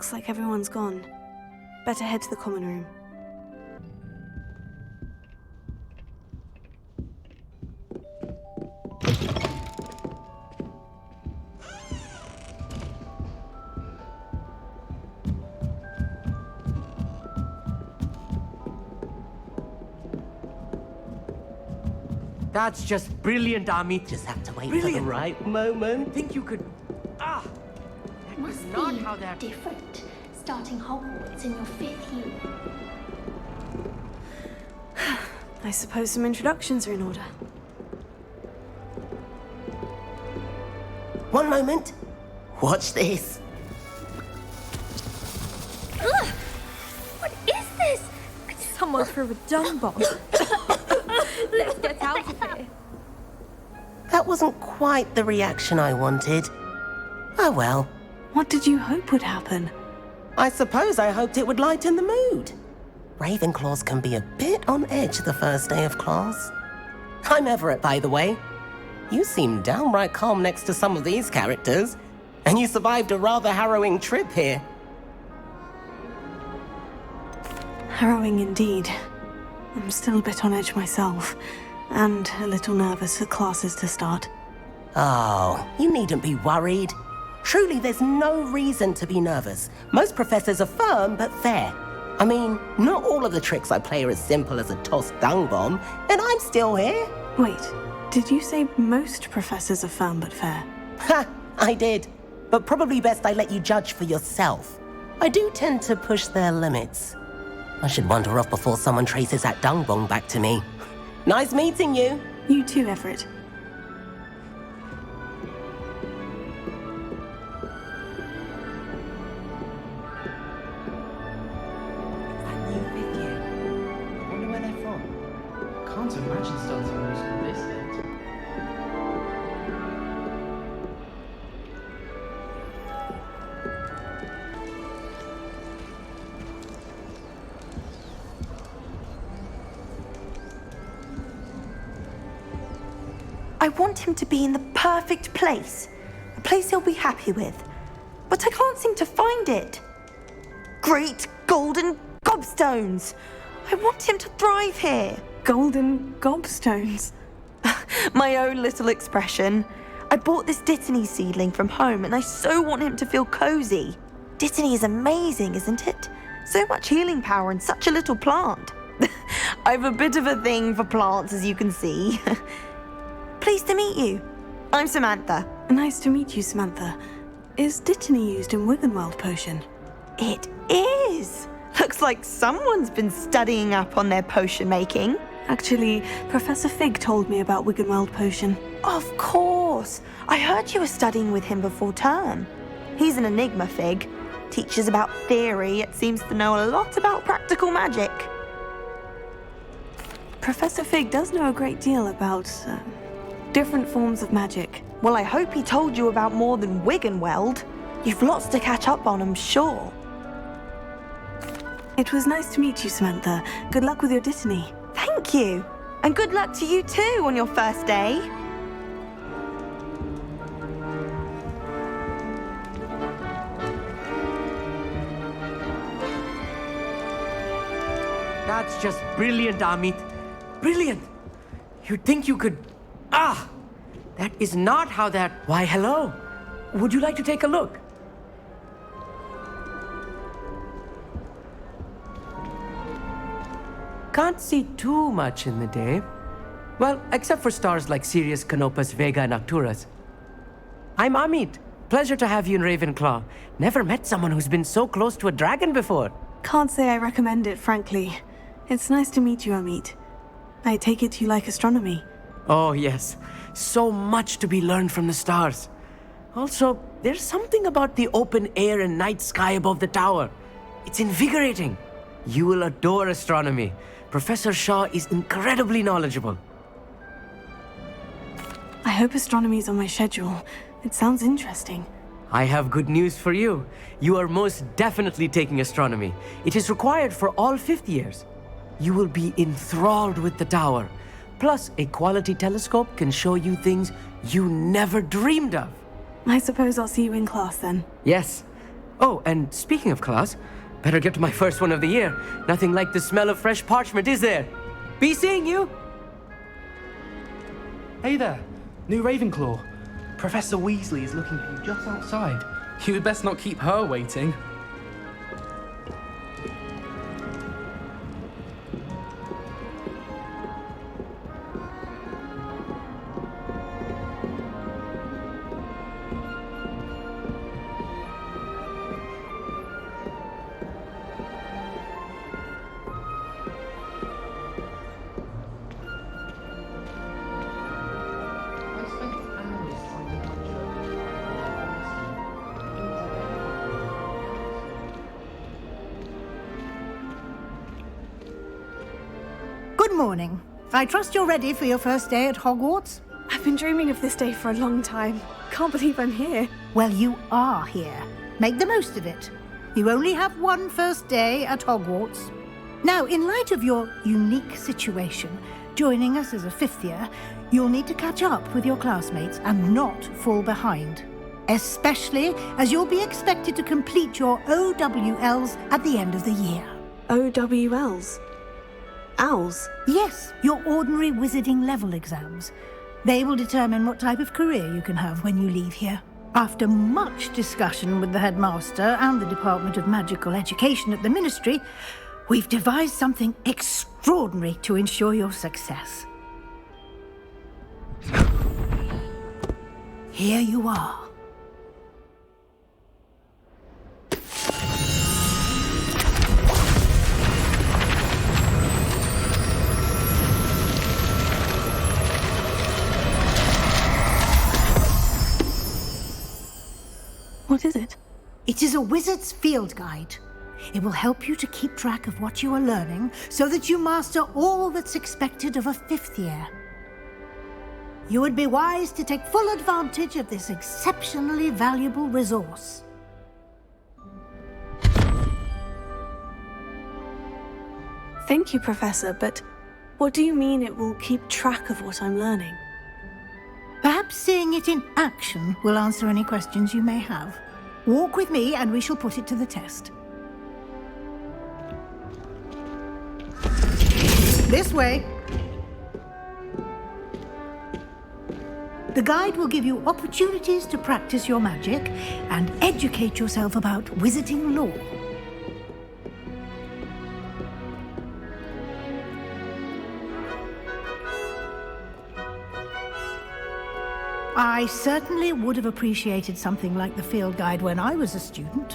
Looks like everyone's gone. Better head to the common room. That's just brilliant, Amit. Just have to wait Brilliant. for the right moment. Think you could... That was Must not be how that... different, starting Hogwarts in your 5th year. I suppose some introductions are in order. One moment. Watch this. Ugh! What is this? Someone threw a dung bomb. Let's get out of here. That wasn't quite the reaction I wanted. Oh well. What did you hope would happen? I suppose I hoped it would lighten the mood. Ravenclaws can be a bit on edge the first day of class. I'm Everett, by the way. You seem downright calm next to some of these characters, and you survived a rather harrowing trip here. Harrowing indeed. I'm still a bit on edge myself, and a little nervous for classes to start. Oh, you needn't be worried. Truly, there's no reason to be nervous. Most professors are firm but fair. I mean, not all of the tricks I play are as simple as a tossed dung bomb, and I'm still here. Wait, did you say most professors are firm but fair? Ha, I did. But probably best I let you judge for yourself. I do tend to push their limits. I should wander off before someone traces that dung bomb back to me. Nice meeting you. You too, Everett. That new 5th year. I wonder where they're from. Can't imagine starting a musical this late. I want him to be in the perfect place. A place he'll be happy with. But I can't seem to find it. Great golden gobstones! I want him to thrive here. Golden gobstones. My own little expression. I bought this Dittany seedling from home and I so want him to feel cozy. Dittany is amazing, isn't it? So much healing power in such a little plant. I've a bit of a thing for plants, as you can see. Pleased to meet you. I'm Samantha. Nice to meet you, Samantha. Is Dittany used in Wiggenweld potion? It is. Looks like someone's been studying up on their potion making. Actually, Professor Fig told me about Wiggenweld potion. Of course. I heard you were studying with him before term. He's an enigma, Fig. Teaches about theory, yet seems to know a lot about practical magic. Professor Fig does know a great deal about different forms of magic. Well, I hope he told you about more than Wiggenweld. You've lots to catch up on, I'm sure. It was nice to meet you, Samantha. Good luck with your Dittany. Thank you. And good luck to you too on your first day. That's just brilliant, Amit. Brilliant. You'd think you could... That is not how that... Why, hello. Would you like to take a look? Can't see too much in the day. Well, except for stars like Sirius, Canopus, Vega, and Arcturus. I'm Amit. Pleasure to have you in Ravenclaw. Never met someone who's been so close to a dragon before. Can't say I recommend it, frankly. It's nice to meet you, Amit. I take it you like astronomy. Oh, yes. So much to be learned from the stars. Also, there's something about the open air and night sky above the tower. It's invigorating. You will adore astronomy. Professor Shaw is incredibly knowledgeable. I hope astronomy's on my schedule. It sounds interesting. I have good news for you. You are most definitely taking astronomy. It is required for all 5th years. You will be enthralled with the tower. Plus, a quality telescope can show you things you never dreamed of. I suppose I'll see you in class then. Yes. Oh, and speaking of class, better get to my first one of the year. Nothing like the smell of fresh parchment, is there? Be seeing you! Hey there, new Ravenclaw. Professor Weasley is looking for you just outside. You had best not keep her waiting. Good morning. I trust you're ready for your first day at Hogwarts? I've been dreaming of this day for a long time. Can't believe I'm here. Well, you are here. Make the most of it. You only have one first day at Hogwarts. Now, in light of your unique situation, joining us as a fifth year, you'll need to catch up with your classmates and not fall behind. Especially as you'll be expected to complete your OWLs at the end of the year. OWLs? Owls? Yes, your ordinary wizarding level exams. They will determine what type of career you can have when you leave here. After much discussion with the headmaster and the Department of Magical Education at the Ministry, we've devised something extraordinary to ensure your success. Here you are. What is it? It is a wizard's field guide. It will help you to keep track of what you are learning so that you master all that's expected of a fifth year. You would be wise to take full advantage of this exceptionally valuable resource. Thank you, Professor, but what do you mean it will keep track of what I'm learning? Perhaps seeing it in action will answer any questions you may have. Walk with me and we shall put it to the test. This way. The guide will give you opportunities to practice your magic and educate yourself about wizarding lore. I certainly would have appreciated something like the field guide when I was a student.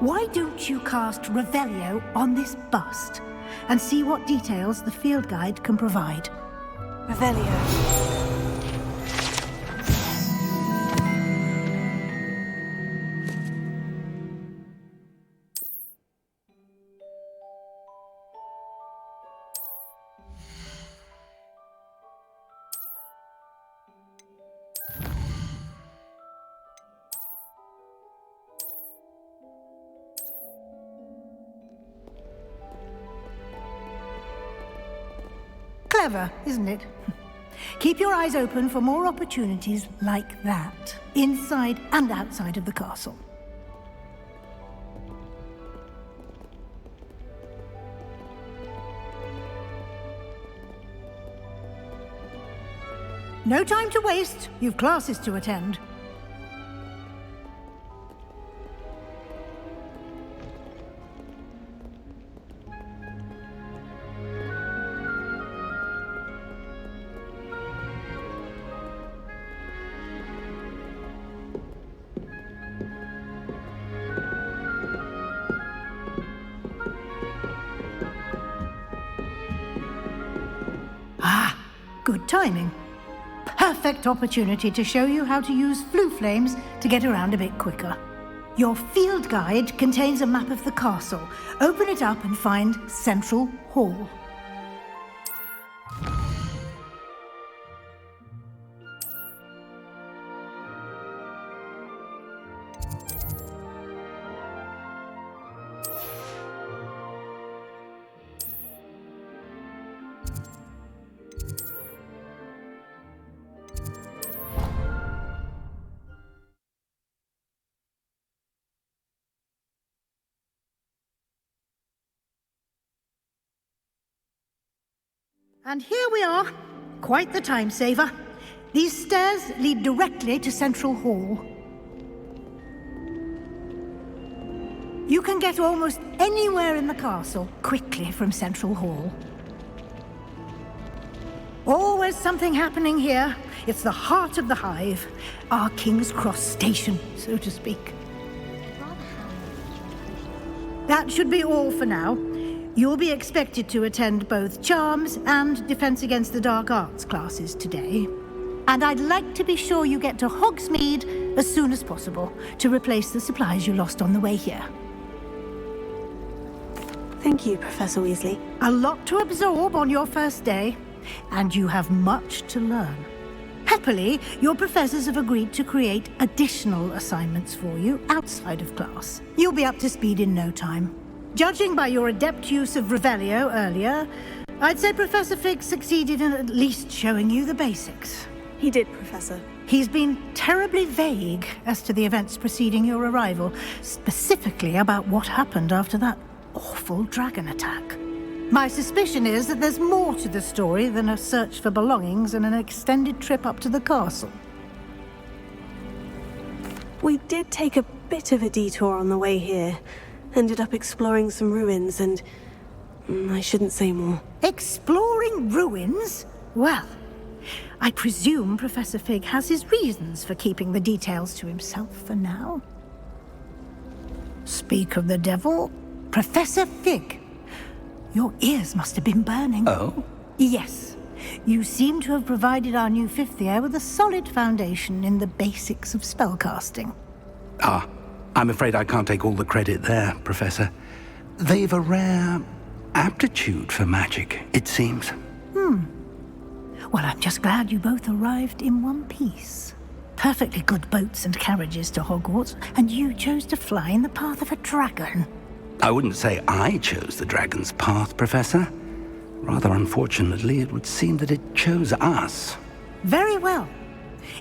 Why don't you cast Revelio on this bust and see what details the field guide can provide? Revelio. Clever, isn't it? Keep your eyes open for more opportunities like that, inside and outside of the castle. No time to waste. You've classes to attend. Good timing. Perfect opportunity to show you how to use flue flames to get around a bit quicker. Your field guide contains a map of the castle. Open it up and find Central Hall. And here we are. Quite the time saver. These stairs lead directly to Central Hall. You can get almost anywhere in the castle quickly from Central Hall. Always something happening here. It's the heart of the hive. Our King's Cross station, so to speak. That should be all for now. You'll be expected to attend both Charms and Defense Against the Dark Arts classes today. And I'd like to be sure you get to Hogsmeade as soon as possible to replace the supplies you lost on the way here. Thank you, Professor Weasley. A lot to absorb on your first day, and you have much to learn. Happily, your professors have agreed to create additional assignments for you outside of class. You'll be up to speed in no time. Judging by your adept use of Revelio earlier, I'd say Professor Fig succeeded in at least showing you the basics. He did, Professor. He's been terribly vague as to the events preceding your arrival, specifically about what happened after that awful dragon attack. My suspicion is that there's more to the story than a search for belongings and an extended trip up to the castle. We did take a bit of a detour on the way here. Ended up exploring some ruins and... I shouldn't say more. Exploring ruins? Well, I presume Professor Fig has his reasons for keeping the details to himself for now. Speak of the devil, Professor Fig. Your ears must have been burning. Oh? Yes. You seem to have provided our new fifth year with a solid foundation in the basics of spellcasting. Ah, I'm afraid I can't take all the credit there, Professor. They've a rare aptitude for magic, it seems. Well, I'm just glad you both arrived in one piece. Perfectly good boats and carriages to Hogwarts, and you chose to fly in the path of a dragon. I wouldn't say I chose the dragon's path, Professor. Rather unfortunately, it would seem that it chose us. Very well.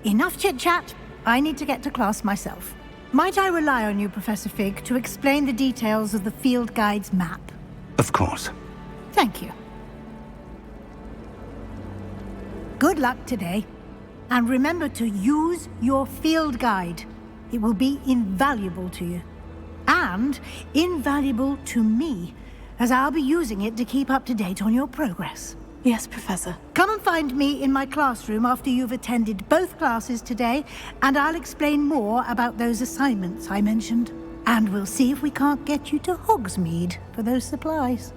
Enough chit-chat. I need to get to class myself. Might I rely on you, Professor Fig, to explain the details of the field guide's map? Of course. Thank you. Good luck today. And remember to use your field guide. It will be invaluable to you. And invaluable to me, as I'll be using it to keep up to date on your progress. Yes, Professor. Come and find me in my classroom after you've attended both classes today, and I'll explain more about those assignments I mentioned. And we'll see if we can't get you to Hogsmeade for those supplies.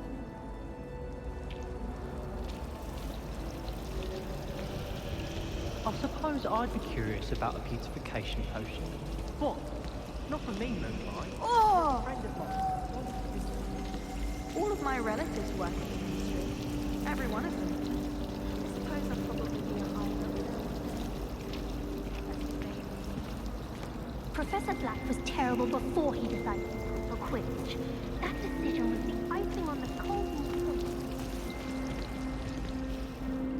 I suppose I'd be curious about a beautification potion. What? Not for me, Moonlight. Oh! All of my relatives work in the industry. Every one of them. I suppose I'll probably be a high doctor. Professor Black was terrible before he decided to go for Quidditch. That decision was the icing on the cold.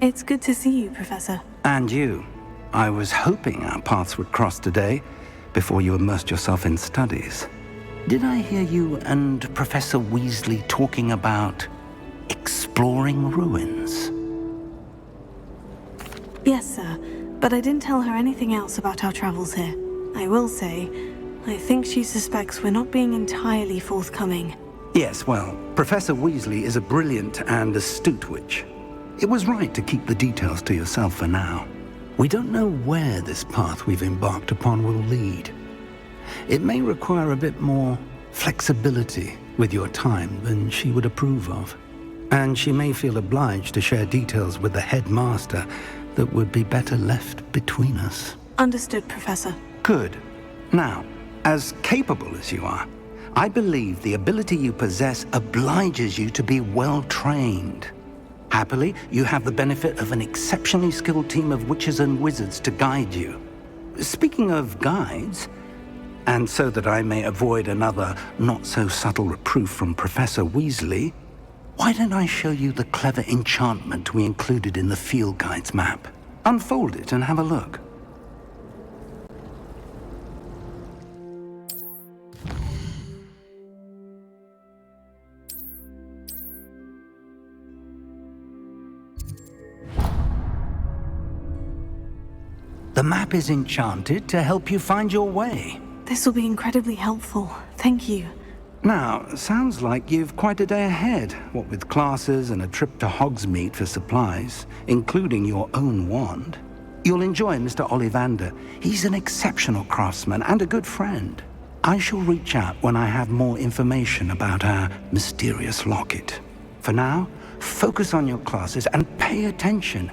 It's good to see you, Professor. And you. I was hoping our paths would cross today, before you immersed yourself in studies. Did I hear you and Professor Weasley talking about exploring ruins? Yes, sir. But I didn't tell her anything else about our travels here. I will say, I think she suspects we're not being entirely forthcoming. Yes, well, Professor Weasley is a brilliant and astute witch. It was right to keep the details to yourself for now. We don't know where this path we've embarked upon will lead. It may require a bit more flexibility with your time than she would approve of. And she may feel obliged to share details with the headmaster that would be better left between us. Understood, Professor. Good. Now, as capable as you are, I believe the ability you possess obliges you to be well trained. Happily, you have the benefit of an exceptionally skilled team of witches and wizards to guide you. Speaking of guides, and so that I may avoid another not-so-subtle reproof from Professor Weasley, why don't I show you the clever enchantment we included in the field guide's map? Unfold it and have a look. The map is enchanted to help you find your way. This will be incredibly helpful. Thank you. Now, sounds like you've quite a day ahead, what with classes and a trip to Hogsmeade for supplies, including your own wand. You'll enjoy Mr. Ollivander. He's an exceptional craftsman and a good friend. I shall reach out when I have more information about our mysterious locket. For now, focus on your classes and pay attention.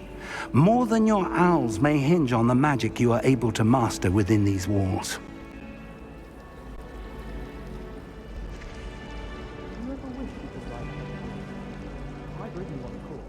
More than your owls may hinge on the magic you are able to master within these walls. You ever wish you could write? I really want course.